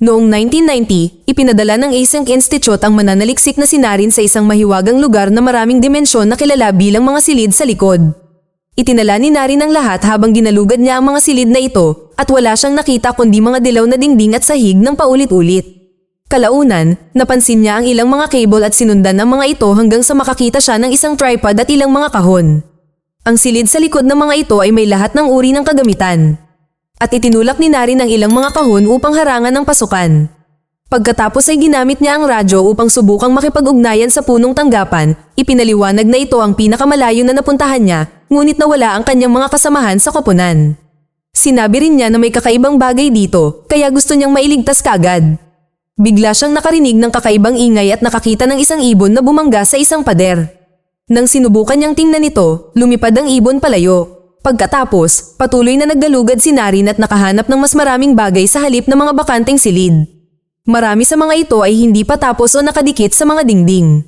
Noong 1990, ipinadala ng Async Institute ang mananaliksik na si Naren sa isang mahiwagang lugar na maraming dimensyon na kilala bilang mga silid sa likod. Itinala ni Naren ang lahat habang ginalugad niya ang mga silid na ito at wala siyang nakita kundi mga dilaw na dingding at sahig ng paulit-ulit. Kalaunan, napansin niya ang ilang mga cable at sinundan ang mga ito hanggang sa makakita siya ng isang tripod at ilang mga kahon. Ang silid sa likod ng mga ito ay may lahat ng uri ng kagamitan. At itinulak ni Naren ang ilang mga kahon upang harangan ang pasukan. Pagkatapos ay ginamit niya ang radyo upang subukang makipag-ugnayan sa punong tanggapan, ipinaliwanag na ito ang pinakamalayo na napuntahan niya, ngunit nawala ang kanyang mga kasamahan sa koponan. Sinabi rin niya na may kakaibang bagay dito, kaya gusto niyang mailigtas kaagad. Bigla siyang nakarinig ng kakaibang ingay at nakakita ng isang ibon na bumangga sa isang pader. Nang sinubukan niyang tingnan ito, lumipad ang ibon palayo. Pagkatapos, patuloy na naggalugad si Naren at nakahanap ng mas maraming bagay sa halip ng mga bakanteng silid. Marami sa mga ito ay hindi pa tapos o nakadikit sa mga dingding.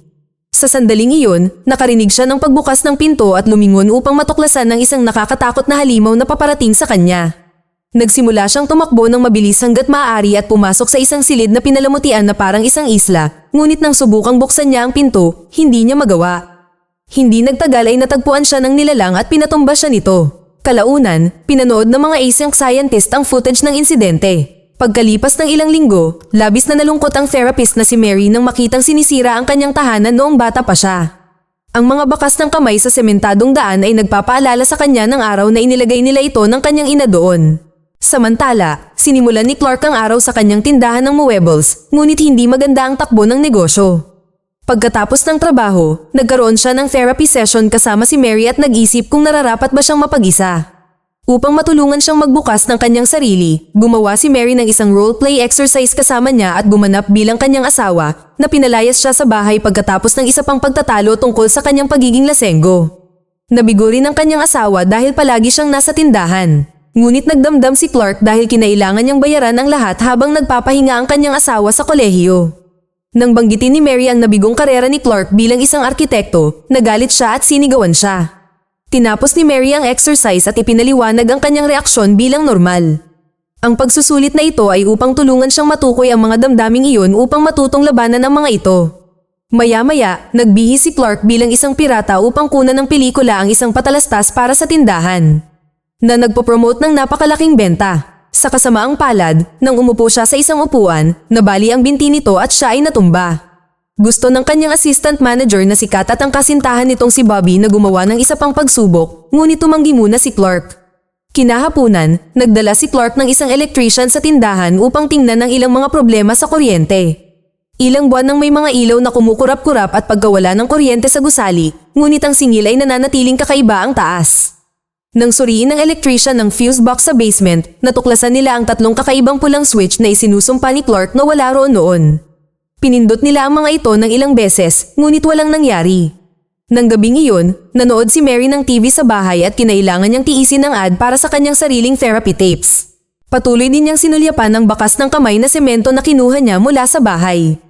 Sa sandaling iyon, nakarinig siya ng pagbukas ng pinto at lumingon upang matuklasan ng isang nakakatakot na halimaw na paparating sa kanya. Nagsimula siyang tumakbo ng mabilis hanggat maaari at pumasok sa isang silid na pinalamutian na parang isang isla, ngunit nang subukang buksan niya ang pinto, hindi niya magawa. Hindi nagtagal ay natagpuan siya ng nilalang at pinatumba siya nito. Kalaunan, pinanood ng mga Async scientist ang footage ng insidente. Pagkalipas ng ilang linggo, labis na nalungkot ang therapist na si Mary nang makitang sinisira ang kanyang tahanan noong bata pa siya. Ang mga bakas ng kamay sa sementadong daan ay nagpapaalala sa kanya ng araw na inilagay nila ito ng kanyang ina doon. Samantala, sinimulan ni Clark ang araw sa kanyang tindahan ng mowables, ngunit hindi maganda ang takbo ng negosyo. Pagkatapos ng trabaho, nagkaroon siya ng therapy session kasama si Mary at nag-isip kung nararapat ba siyang mapag-isa. Upang matulungan siyang magbukas ng kanyang sarili, gumawa si Mary ng isang role-play exercise kasama niya at gumanap bilang kanyang asawa na pinalayas siya sa bahay pagkatapos ng isa pang pagtatalo tungkol sa kanyang pagiging lasenggo. Nabigo rin ang kanyang asawa dahil palagi siyang nasa tindahan. Ngunit nagdamdam si Clark dahil kinailangan niyang bayaran ang lahat habang nagpapahinga ang kanyang asawa sa kolehiyo. Nang banggitin ni Mary ang nabigong karera ni Clark bilang isang arkitekto, nagalit siya at sinigawan siya. Tinapos ni Mary ang exercise at ipinaliwanag ang kanyang reaksyon bilang normal. Ang pagsusulit na ito ay upang tulungan siyang matukoy ang mga damdaming iyon upang matutong labanan ang mga ito. Maya-maya, nagbihis si Clark bilang isang pirata upang kunan ng pelikula ang isang patalastas para sa tindahan, na nagpo-promote ng napakalaking benta. Sa kasamaang palad, nang umupo siya sa isang upuan, nabali ang binti nito at siya ay natumba. Gusto ng kanyang assistant manager na si Kat at ang kasintahan nitong si Bobby na gumawa ng isa pang pagsubok, ngunit tumanggi muna si Clark. Kinahapunan, nagdala si Clark ng isang electrician sa tindahan upang tingnan ang ilang mga problema sa kuryente. Ilang buwan nang may mga ilaw na kumukurap-kurap at pagkawala ng kuryente sa gusali, ngunit ang singil ay nananatiling kakaiba ang taas. Nang suriin ng electrician ng fuse box sa basement, natuklasan nila ang tatlong kakaibang pulang switch na isinusumpa ni Clark na wala roon noon. Pinindot nila ang mga ito ng ilang beses, ngunit walang nangyari. Nang gabing iyon, nanood si Mary ng TV sa bahay at kinailangan niyang tiisin ang ad para sa kanyang sariling therapy tapes. Patuloy din niyang sinulyapan ang bakas ng kamay na semento na kinuha niya mula sa bahay.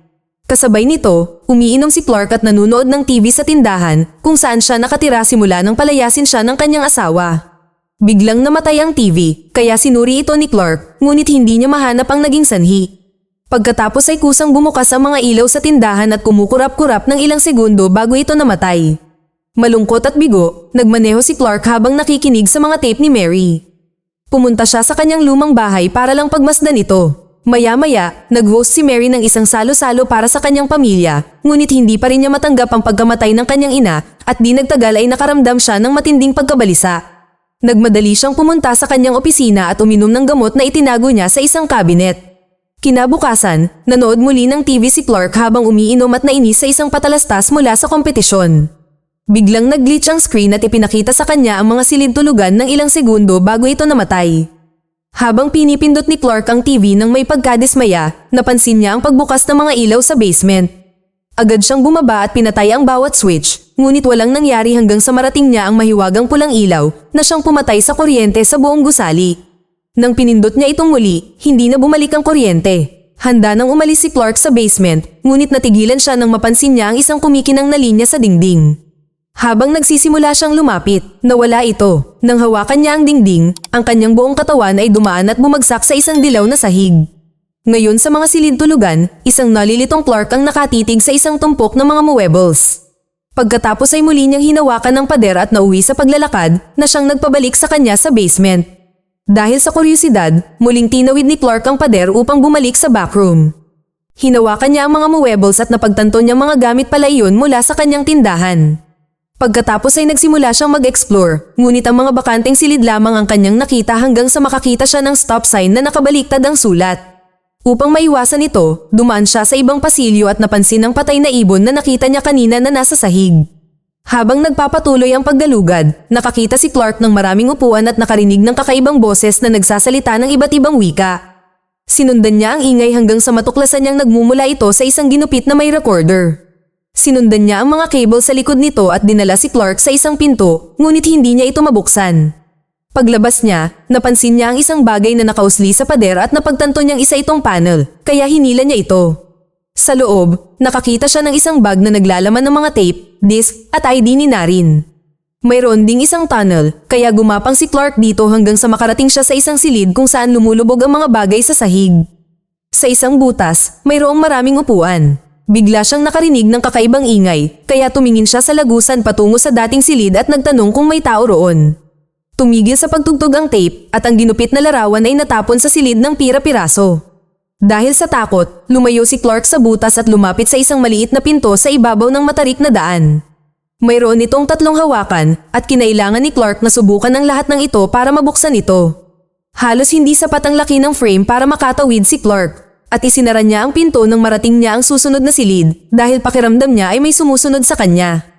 Kasabay nito, umiinom si Clark at nanunood ng TV sa tindahan kung saan siya nakatira simula nang palayasin siya ng kanyang asawa. Biglang namatay ang TV, kaya sinuri ito ni Clark, ngunit hindi niya mahanap ang naging sanhi. Pagkatapos ay kusang bumukas ang mga ilaw sa tindahan at kumukurap-kurap ng ilang segundo bago ito namatay. Malungkot at bigo, nagmaneho si Clark habang nakikinig sa mga tape ni Mary. Pumunta siya sa kanyang lumang bahay para lang pagmasdan ito. Maya-maya, nag-host si Mary ng isang salo-salo para sa kanyang pamilya, ngunit hindi pa rin niya matanggap ang pagkamatay ng kanyang ina at di nagtagal ay nakaramdam siya ng matinding pagkabalisa. Nagmadali siyang pumunta sa kanyang opisina at uminom ng gamot na itinago niya sa isang kabinet. Kinabukasan, nanood muli ng TV si Clark habang umiinom at nainis sa isang patalastas mula sa kompetisyon. Biglang nag-glitch ang screen at ipinakita sa kanya ang mga silid tulugan ng ilang segundo bago ito namatay. Habang pinipindot ni Clark ang TV nang may pagkadismaya, napansin niya ang pagbukas ng mga ilaw sa basement. Agad siyang bumaba at pinatay ang bawat switch, ngunit walang nangyari hanggang sa marating niya ang mahiwagang pulang ilaw na siyang pumatay sa kuryente sa buong gusali. Nang pinindot niya itong muli, hindi na bumalik ang kuryente. Handa nang umalis si Clark sa basement, ngunit natigilan siya nang mapansin niya ang isang kumikinang na linya sa dingding. Habang nagsisimula siyang lumapit, nawala ito. Nang hawakan niya ang dingding, ang kanyang buong katawan ay dumaan at bumagsak sa isang dilaw na sahig. Ngayon sa mga silid tulugan, isang nalilitong Clark ang nakatitig sa isang tumpok ng mga muebles. Pagkatapos ay muli niyang hinawakan ng pader at nauwi sa paglalakad na siyang nagpabalik sa kanya sa basement. Dahil sa kuryosidad, muling tinawid ni Clark ang pader upang bumalik sa backroom. Hinawakan niya ang mga muebles at napagtanto niyang mga gamit pala iyon mula sa kanyang tindahan. Pagkatapos ay nagsimula siyang mag-explore, ngunit ang mga bakanteng silid lamang ang kanyang nakita hanggang sa makakita siya ng stop sign na nakabaliktad ang sulat. Upang maiwasan ito, dumaan siya sa ibang pasilyo at napansin ang patay na ibon na nakita niya kanina na nasa sahig. Habang nagpapatuloy ang paggalugad, nakakita si Clark ng maraming upuan at nakarinig ng kakaibang boses na nagsasalita ng iba't ibang wika. Sinundan niya ang ingay hanggang sa matuklasan niyang nagmumula ito sa isang ginupit na may recorder. Sinundan niya ang mga cable sa likod nito at dinala si Clark sa isang pinto, ngunit hindi niya ito mabuksan. Paglabas niya, napansin niya ang isang bagay na nakausli sa pader at napagtanto niyang isa itong panel, kaya hinila niya ito. Sa loob, nakakita siya ng isang bag na naglalaman ng mga tape, disk at ID ni Naren. Mayroon ding isang tunnel, kaya gumapang si Clark dito hanggang sa makarating siya sa isang silid kung saan lumulubog ang mga bagay sa sahig. Sa isang butas, mayroong maraming upuan. Bigla siyang nakarinig ng kakaibang ingay, kaya tumingin siya sa lagusan patungo sa dating silid at nagtanong kung may tao roon. Tumigil sa pagtugtog ang tape at ang ginupit na larawan ay natapon sa silid ng pira-piraso. Dahil sa takot, lumayo si Clark sa butas at lumapit sa isang maliit na pinto sa ibabaw ng matarik na daan. Mayroon itong 3 hawakan at kinailangan ni Clark na subukan ang lahat ng ito para mabuksan ito. Halos hindi sapat ang laki ng frame para makatawid si Clark at isinara niya ang pinto nang marating niya ang susunod na silid dahil pakiramdam niya ay may sumusunod sa kanya.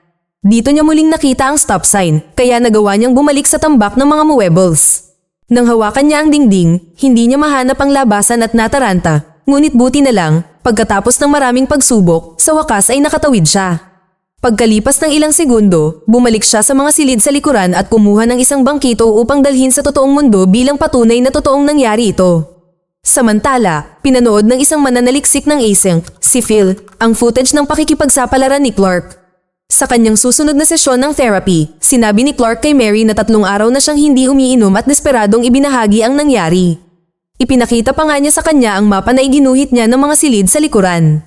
Dito niya muling nakita ang stop sign, kaya nagawa niyang bumalik sa tambak ng mga muebles. Nang hawakan niya ang dingding, hindi niya mahanap ang labasan at nataranta, ngunit buti na lang, pagkatapos ng maraming pagsubok, sa wakas ay nakatawid siya. Pagkalipas ng ilang segundo, bumalik siya sa mga silid sa likuran at kumuha ng isang bangkito upang dalhin sa totoong mundo bilang patunay na totoong nangyari ito. Samantala, pinanood ng isang mananaliksik ng async, si Phil, ang footage ng pakikipagsapalaran ni Clark. Sa kanyang susunod na sesyon ng therapy, sinabi ni Clark kay Mary na 3 araw na siyang hindi umiinom at desperadong ibinahagi ang nangyari. Ipinakita pa nga niya sa kanya ang mapa na iginuhit niya ng mga silid sa likuran.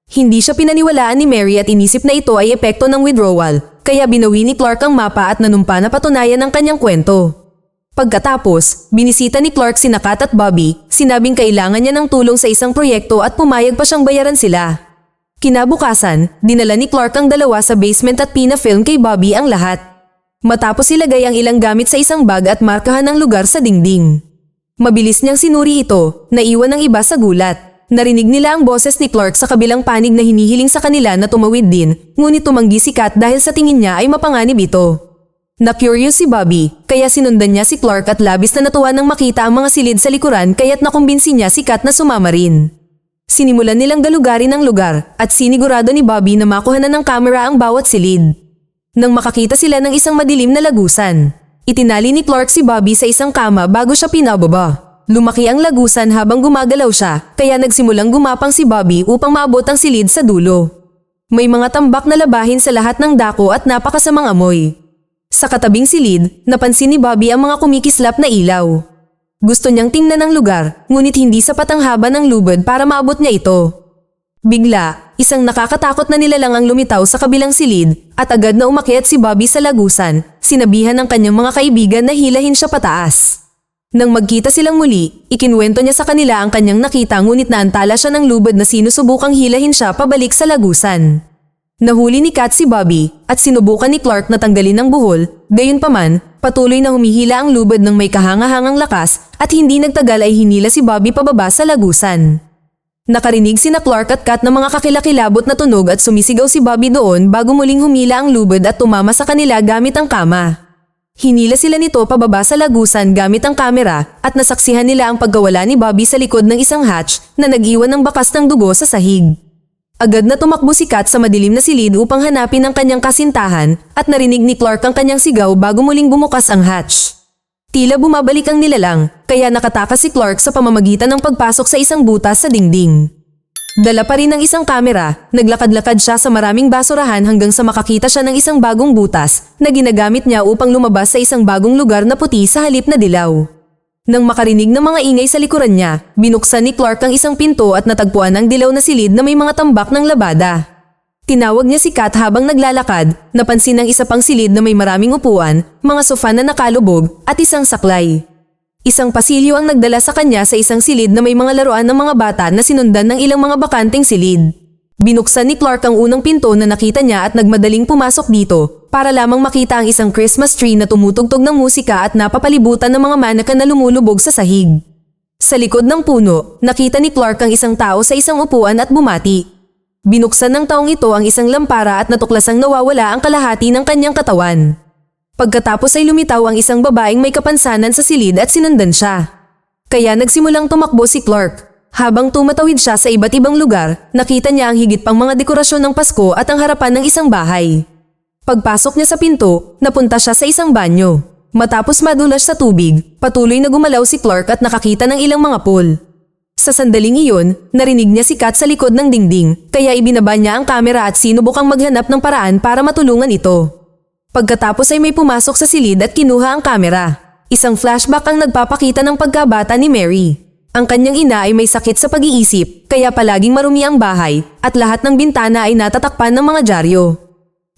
Hindi siya pinaniwalaan ni Mary at inisip na ito ay epekto ng withdrawal, kaya binawi ni Clark ang mapa at nanumpa na patunayan ang kanyang kwento. Pagkatapos, binisita ni Clark sina Kat at Bobby, sinabing kailangan niya ng tulong sa isang proyekto at pumayag pa siyang bayaran sila. Kinabukasan, dinala ni Clark ang dalawa sa basement at pinafilm kay Bobby ang lahat. Matapos ilagay ang ilang gamit sa isang bag at markahan ang lugar sa dingding. Mabilis niyang sinuri ito, naiwan ang iba sa gulat. Narinig nila ang boses ni Clark sa kabilang panig na hinihiling sa kanila na tumawid din, ngunit tumanggi si Kat dahil sa tingin niya ay mapanganib ito. Na-curious si Bobby, kaya sinundan niya si Clark at labis na natuwa nang makita ang mga silid sa likuran kaya't nakumbinsi niya si Kat na sumama rin. Sinimulan nilang galugarin ang lugar at sinigurado ni Bobby na makuhanan ng kamera ang bawat silid. Nang makakita sila ng isang madilim na lagusan, itinali ni Clark si Bobby sa isang kama bago siya pinababa. Lumaki ang lagusan habang gumagalaw siya, kaya nagsimulang gumapang si Bobby upang maabot ang silid sa dulo. May mga tambak na labahin sa lahat ng dako at napakasamang amoy. Sa katabing silid, napansin ni Bobby ang mga kumikislap na ilaw. Gusto niyang tingnan ang lugar, ngunit hindi sapat ang haba ng lubid para maabot niya ito. Bigla, isang nakakatakot na nilalang ang lumitaw sa kabilang silid at agad na umakyat si Bobby sa lagusan, sinabihan ng kanyang mga kaibigan na hilahin siya pataas. Nang magkita silang muli, ikinwento niya sa kanila ang kanyang nakita ngunit naantala siya ng lubid na sinusubukang hilahin siya pabalik sa lagusan. Nahuli ni Kat si Bobby at sinubukan ni Clark na tanggalin ang buhol, gayunpaman, patuloy na humihila ang lubid ng may kahangahangang lakas at hindi nagtagal ay hinila si Bobby pababa sa lagusan. Nakarinig sina Clark at Kat ng mga kakilakilabot na tunog at sumisigaw si Bobby doon bago muling humila ang lubid at tumama sa kanila gamit ang kama. Hinila sila nito pababa sa lagusan gamit ang kamera at nasaksihan nila ang pagkawala ni Bobby sa likod ng isang hatch na nag-iwan ng bakas ng dugo sa sahig. Agad na tumakbo si Kat sa madilim na silid upang hanapin ang kanyang kasintahan at narinig ni Clark ang kanyang sigaw bago muling bumukas ang hatch. Tila bumabalik ang nilalang, kaya nakatakas si Clark sa pamamagitan ng pagpasok sa isang butas sa dingding. Dala pa rin ng isang kamera, naglakad-lakad siya sa maraming basurahan hanggang sa makakita siya ng isang bagong butas na ginagamit niya upang lumabas sa isang bagong lugar na puti sa halip na dilaw. Nang makarinig ng mga ingay sa likuran niya, binuksan ni Clark ang isang pinto at natagpuan ang dilaw na silid na may mga tambak ng labada. Tinawag niya si Kat habang naglalakad, napansin ang isa pang silid na may maraming upuan, mga sofa na nakalubog, at isang saklay. Isang pasilyo ang nagdala sa kanya sa isang silid na may mga laruan ng mga bata na sinundan ng ilang mga bakanteng silid. Binuksan ni Clark ang unang pinto na nakita niya at nagmadaling pumasok dito, para lamang makita ang isang Christmas tree na tumutugtog ng musika at napapalibutan ng mga mannequin na lumulubog sa sahig. Sa likod ng puno, nakita ni Clark ang isang tao sa isang upuan at bumati. Binuksan ng taong ito ang isang lampara at natuklasang nawawala ang kalahati ng kanyang katawan. Pagkatapos ay lumitaw ang isang babaeng may kapansanan sa silid at sinundan siya. Kaya nagsimulang tumakbo si Clark. Habang tumatawid siya sa iba't ibang lugar, nakita niya ang higit pang mga dekorasyon ng Pasko at ang harapan ng isang bahay. Pagpasok niya sa pinto, napunta siya sa isang banyo. Matapos madulas sa tubig, patuloy na gumalaw si Clark at nakakita ng ilang mga pool. Sa sandaling iyon, narinig niya si Kat sa likod ng dingding, kaya ibinaba niya ang kamera at sinubukang maghanap ng paraan para matulungan ito. Pagkatapos ay may pumasok sa silid at kinuha ang kamera. Isang flashback ang nagpapakita ng pagkabata ni Mary. Ang kanyang ina ay may sakit sa pag-iisip, kaya palaging marumi ang bahay, at lahat ng bintana ay natatakpan ng mga dyaryo.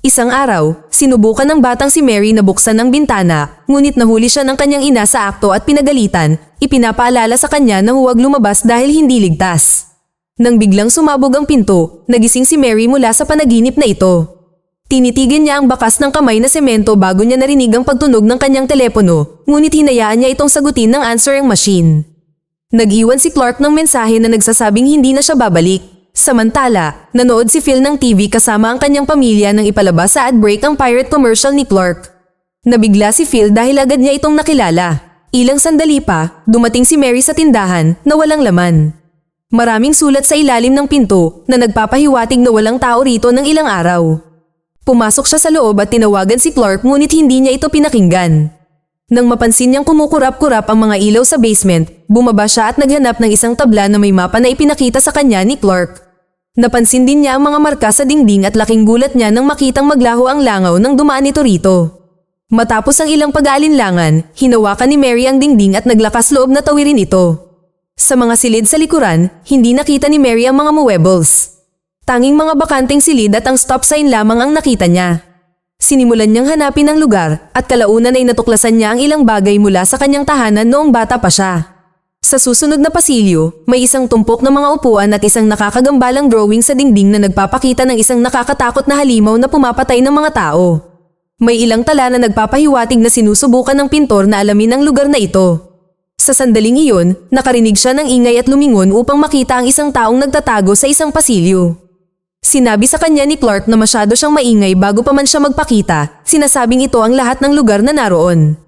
Isang araw, sinubukan ng batang si Mary na buksan ang bintana, ngunit nahuli siya ng kanyang ina sa akto at pinagalitan, ipinapaalala sa kanya na huwag lumabas dahil hindi ligtas. Nang biglang sumabog ang pinto, nagising si Mary mula sa panaginip na ito. Tinitigan niya ang bakas ng kamay na semento bago niya narinig ang pagtunog ng kanyang telepono, ngunit hinayaan niya itong sagutin ng answering machine. Nag-iwan si Clark ng mensahe na nagsasabing hindi na siya babalik. Samantala, nanood si Phil ng TV kasama ang kanyang pamilya nang ipalabas sa ad break ang pirate commercial ni Clark. Nabigla si Phil dahil agad niya itong nakilala. Ilang sandali pa, dumating si Mary sa tindahan na walang laman. Maraming sulat sa ilalim ng pinto na nagpapahiwatig na walang tao rito ng ilang araw. Pumasok siya sa loob at tinawagan si Clark ngunit hindi niya ito pinakinggan. Nang mapansin niyang kumukurap-kurap ang mga ilaw sa basement, bumaba siya at naghanap ng isang tabla na may mapa na ipinakita sa kanya ni Clark. Napansin din niya ang mga marka sa dingding at laking gulat niya nang makitang maglaho ang langaw nang dumaan ito rito. Matapos ang ilang pag-aalinlangan, hinawakan ni Mary ang dingding at naglakas loob na tawirin ito. Sa mga silid sa likuran, hindi nakita ni Mary ang mga mowables. Tanging mga bakanteng silid at ang stop sign lamang ang nakita niya. Sinimulan niyang hanapin ang lugar at kalaunan ay natuklasan niya ang ilang bagay mula sa kanyang tahanan noong bata pa siya. Sa susunod na pasilyo, may isang tumpok na mga upuan at isang nakakagambalang drawing sa dingding na nagpapakita ng isang nakakatakot na halimaw na pumapatay ng mga tao. May ilang tala na nagpapahiwatig na sinusubukan ng pintor na alamin ang lugar na ito. Sa sandaling iyon, nakarinig siya ng ingay at lumingon upang makita ang isang taong nagtatago sa isang pasilyo. Sinabi sa kanya ni Clark na masyado siyang maingay bago pa man siya magpakita, sinasabing ito ang lahat ng lugar na naroon.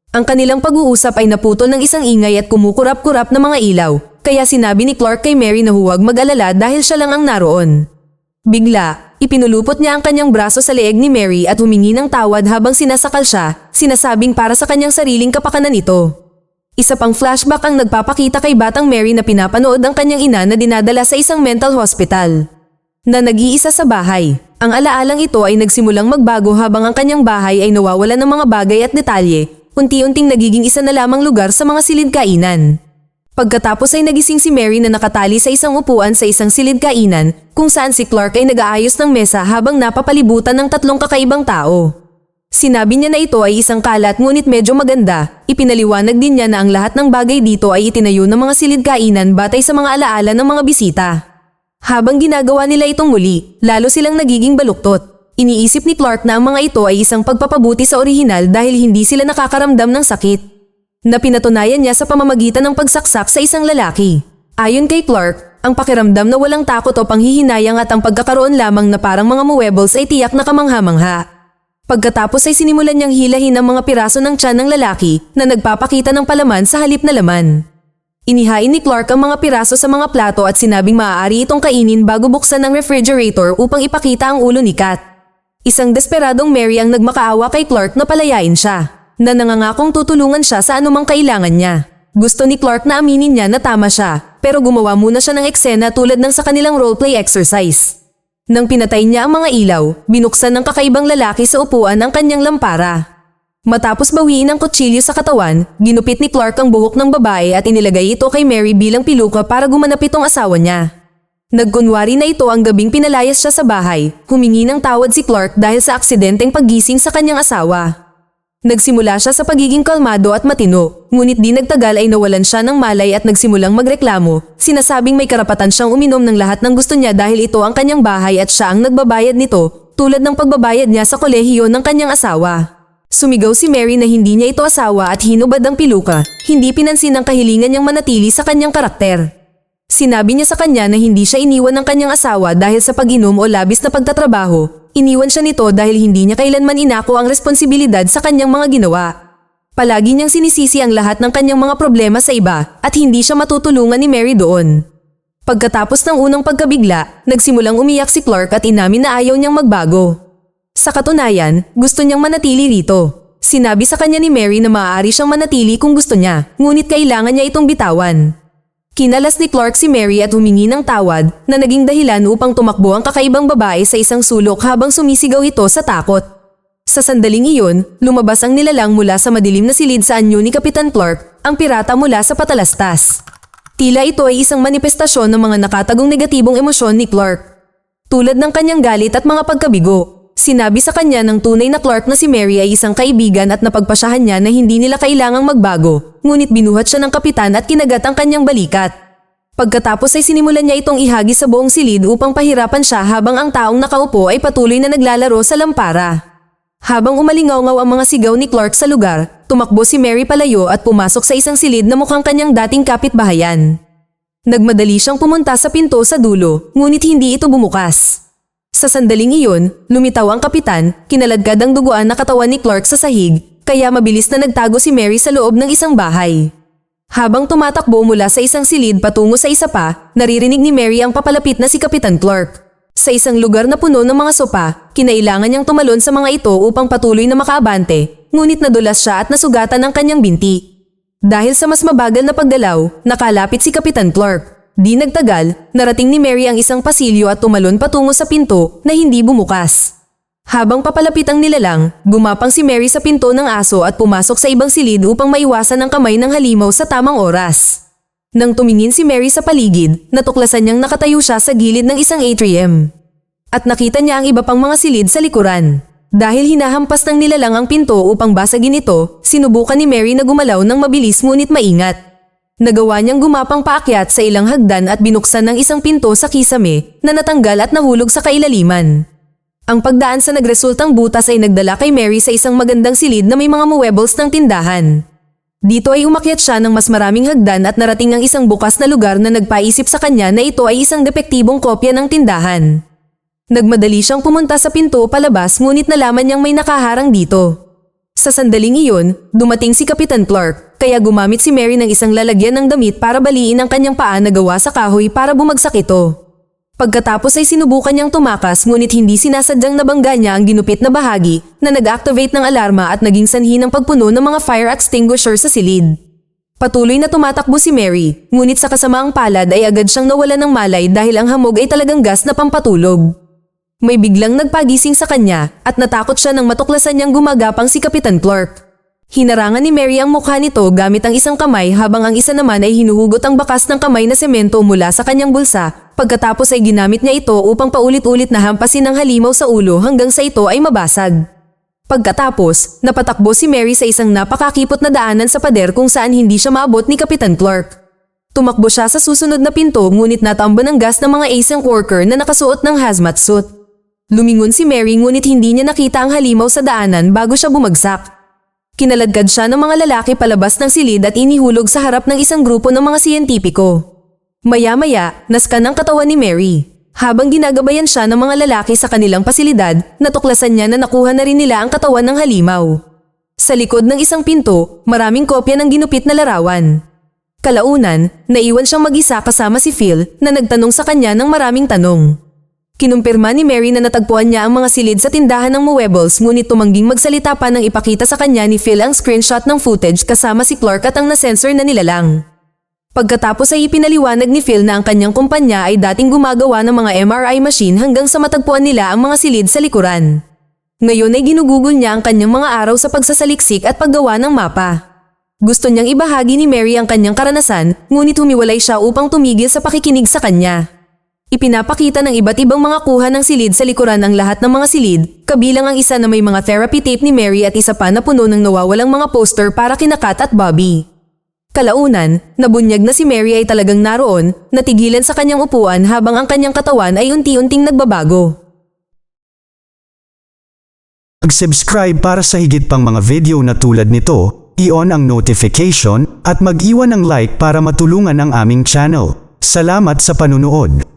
Ang kanilang pag-uusap ay naputol ng isang ingay at kumukurap-kurap na mga ilaw, kaya sinabi ni Clark kay Mary na huwag mag-alala dahil siya lang ang naroon. Bigla, ipinulupot niya ang kanyang braso sa leeg ni Mary at humingi ng tawad habang sinasakal siya, sinasabing para sa kanyang sariling kapakanan ito. Isa pang flashback ang nagpapakita kay batang Mary na pinapanood ang kanyang ina na dinadala sa isang mental hospital. Na nag-iisa sa bahay. Ang alaalang ito ay nagsimulang magbago habang ang kanyang bahay ay nawawalan ng mga bagay at detalye, unti-unting nagiging isa na lamang lugar sa mga silid kainan. Pagkatapos ay nagising si Mary na nakatali sa isang upuan sa isang silid kainan, kung saan si Clark ay nag-aayos ng mesa habang napapalibutan ng tatlong kakaibang tao. Sinabi niya na ito ay isang kalat ngunit medyo maganda, ipinaliwanag din niya na ang lahat ng bagay dito ay itinayo ng mga silid kainan batay sa mga alaala ng mga bisita. Habang ginagawa nila itong muli, lalo silang nagiging baluktot. Iniisip ni Clark na ang mga ito ay isang pagpapabuti sa orihinal dahil hindi sila nakakaramdam ng sakit. Na pinatunayan niya sa pamamagitan ng pagsaksak sa isang lalaki. Ayon kay Clark, ang pakiramdam na walang takot o panghihinayang at ang pagkakaroon lamang na parang mga mowables ay tiyak na kamangha-mangha. Pagkatapos ay sinimulan niyang hilahin ang mga piraso ng tiyan ng lalaki na nagpapakita ng palaman sa halip na laman. Inihain ni Clark ang mga piraso sa mga plato at sinabing maaari itong kainin bago buksan ang refrigerator upang ipakita ang ulo ni Kat. Isang desperadong Mary ang nagmakaawa kay Clark na palayain siya, na nangangakong tutulungan siya sa anumang kailangan niya. Gusto ni Clark na aminin niya na tama siya, pero gumawa muna siya ng eksena tulad ng sa kanilang roleplay exercise. Nang pinatay niya ang mga ilaw, binuksan ng kakaibang lalaki sa upuan ang kanyang lampara. Matapos bawiin ang kutsilyo sa katawan, ginupit ni Clark ang buhok ng babae at inilagay ito kay Mary bilang piluka para gumanap itong asawa niya. Nagkunwari na ito ang gabing pinalayas siya sa bahay, humingi ng tawad si Clark dahil sa aksidenteng paggising sa kanyang asawa. Nagsimula siya sa pagiging kalmado at matino, ngunit di nagtagal ay nawalan siya ng malay at nagsimulang magreklamo, sinasabing may karapatan siyang uminom ng lahat ng gusto niya dahil ito ang kanyang bahay at siya ang nagbabayad nito, tulad ng pagbabayad niya sa kolehiyo ng kanyang asawa. Sumigaw si Mary na hindi niya ito asawa at hinubad ang piluka, hindi pinansin ang kahilingan niyang manatili sa kanyang karakter. Sinabi niya sa kanya na hindi siya iniwan ng kanyang asawa dahil sa pag-inom o labis na pagtatrabaho, iniwan siya nito dahil hindi niya kailanman inako ang responsibilidad sa kanyang mga ginawa. Palagi niyang sinisisi ang lahat ng kanyang mga problema sa iba at hindi siya matutulungan ni Mary doon. Pagkatapos ng unang pagkabigla, nagsimulang umiyak si Clark at inamin na ayaw niyang magbago. Sa katunayan, gusto niyang manatili rito. Sinabi sa kanya ni Mary na maaari siyang manatili kung gusto niya, ngunit kailangan niya itong bitawan. Kinalas ni Clark si Mary at humingi ng tawad na naging dahilan upang tumakbo ang kakaibang babae sa isang sulok habang sumisigaw ito sa takot. Sa sandaling iyon, lumabas ang nilalang mula sa madilim na silid sa anyo ni Kapitan Clark, ang pirata mula sa patalastas. Tila ito ay isang manifestasyon ng mga nakatagong negatibong emosyon ni Clark. Tulad ng kanyang galit at mga pagkabigo. Sinabi sa kanya ng tunay na Clark na si Mary ay isang kaibigan at napagpasyahan niya na hindi nila kailangang magbago, ngunit binuhat siya ng kapitan at kinagat ang kanyang balikat. Pagkatapos ay sinimulan niya itong ihagis sa buong silid upang pahirapan siya habang ang taong nakaupo ay patuloy na naglalaro sa lampara. Habang umalingaw-ngaw ang mga sigaw ni Clark sa lugar, tumakbo si Mary palayo at pumasok sa isang silid na mukhang kanyang dating kapitbahayan. Nagmadali siyang pumunta sa pinto sa dulo, ngunit hindi ito bumukas. Sa sandaling iyon, lumitaw ang kapitan, kinaladkad ang duguan na katawan ni Clark sa sahig, kaya mabilis na nagtago si Mary sa loob ng isang bahay. Habang tumatakbo mula sa isang silid patungo sa isa pa, naririnig ni Mary ang papalapit na si Kapitan Clark. Sa isang lugar na puno ng mga sopa, kinailangan niyang tumalon sa mga ito upang patuloy na makaabante, ngunit nadulas siya at nasugatan ang kanyang binti. Dahil sa mas mabagal na pagdalaw, nakalapit si Kapitan Clark. Di nagtagal, narating ni Mary ang isang pasilyo at tumalon patungo sa pinto na hindi bumukas. Habang papalapit ang nilalang, gumapang si Mary sa pinto ng aso at pumasok sa ibang silid upang maiwasan ang kamay ng halimaw sa tamang oras. Nang tumingin si Mary sa paligid, natuklasan niyang nakatayo siya sa gilid ng isang atrium. At nakita niya ang iba pang mga silid sa likuran. Dahil hinahampas ng nilalang ang pinto upang basagin ito, sinubukan ni Mary na gumalaw ng mabilis ngunit maingat. Nagawa niyang gumapang paakyat sa ilang hagdan at binuksan ng isang pinto sa kisame na natanggal at nahulog sa kailaliman. Ang pagdaan sa nagresultang butas ay nagdala kay Mary sa isang magandang silid na may mga muebles ng tindahan. Dito ay umakyat siya ng mas maraming hagdan at narating ang isang bukas na lugar na nagpaisip sa kanya na ito ay isang depektibong kopya ng tindahan. Nagmadali siyang pumunta sa pinto palabas ngunit nalaman niyang may nakaharang dito. Sa sandaling iyon, dumating si Kapitan Clark, kaya gumamit si Mary ng isang lalagyan ng damit para baliin ang kanyang paa na gawa sa kahoy para bumagsak ito. Pagkatapos ay sinubukan niyang tumakas ngunit hindi sinasadyang nabangga niya ang ginupit na bahagi na nag-activate ng alarma at naging sanhi ng pagpuno ng mga fire extinguisher sa silid. Patuloy na tumatakbo si Mary, ngunit sa kasamaang palad ay agad siyang nawalan ng malay dahil ang hamog ay talagang gas na pampatulog. May biglang nagpagising sa kanya at natakot siya nang matuklasan niyang gumagapang si Kapitan Clark. Hinarangan ni Mary ang mukha nito gamit ang isang kamay habang ang isa naman ay hinuhugot ang bakas ng kamay na semento mula sa kanyang bulsa. Pagkatapos ay ginamit niya ito upang paulit-ulit na hampasin ang halimaw sa ulo hanggang sa ito ay mabasag. Pagkatapos, napatakbo si Mary sa isang napakakipot na daanan sa pader kung saan hindi siya maabot ni Kapitan Clark. Tumakbo siya sa susunod na pinto ngunit natamban ng gas ng mga ASEAN worker na nakasuot ng hazmat suit. Lumingon si Mary ngunit hindi niya nakita ang halimaw sa daanan bago siya bumagsak. Kinaladkad siya ng mga lalaki palabas ng silid at inihulog sa harap ng isang grupo ng mga siyentipiko. Maya-maya, naskan ang katawan ni Mary. Habang ginagabayan siya ng mga lalaki sa kanilang pasilidad, natuklasan niya na nakuha na rin nila ang katawan ng halimaw. Sa likod ng isang pinto, maraming kopya ng ginupit na larawan. Kalaunan, naiwan siyang mag-isa kasama si Phil na nagtanong sa kanya ng maraming tanong. Kinumpirma ni Mary na natagpuan niya ang mga silid sa tindahan ng muebles ngunit tumangging magsalita pa nang ipakita sa kanya ni Phil ang screenshot ng footage kasama si Clark at ang nasensor na nilalang. Pagkatapos ay ipinaliwanag ni Phil na ang kanyang kumpanya ay dating gumagawa ng mga MRI machine hanggang sa matagpuan nila ang mga silid sa likuran. Ngayon ay ginugugol niya ang kanyang mga araw sa pagsasaliksik at paggawa ng mapa. Gusto niyang ibahagi ni Mary ang kanyang karanasan, ngunit humiwalay siya upang tumigil sa pakikinig sa kanya. Ipinapakita ng iba't ibang mga kuha ng silid sa likuran ang lahat ng mga silid, kabilang ang isa na may mga therapy tape ni Mary at isa pa na puno ng nawawalang mga poster para kina Kat at Bobby. Kalaunan, nabunyag na si Mary ay talagang naroon, natigilan sa kanyang upuan habang ang kanyang katawan ay unti-unting nagbabago. Mag-subscribe para sa higit pang mga video na tulad nito, i-on ang notification at mag-iwan ng like para matulungan ang aming channel. Salamat sa panunood.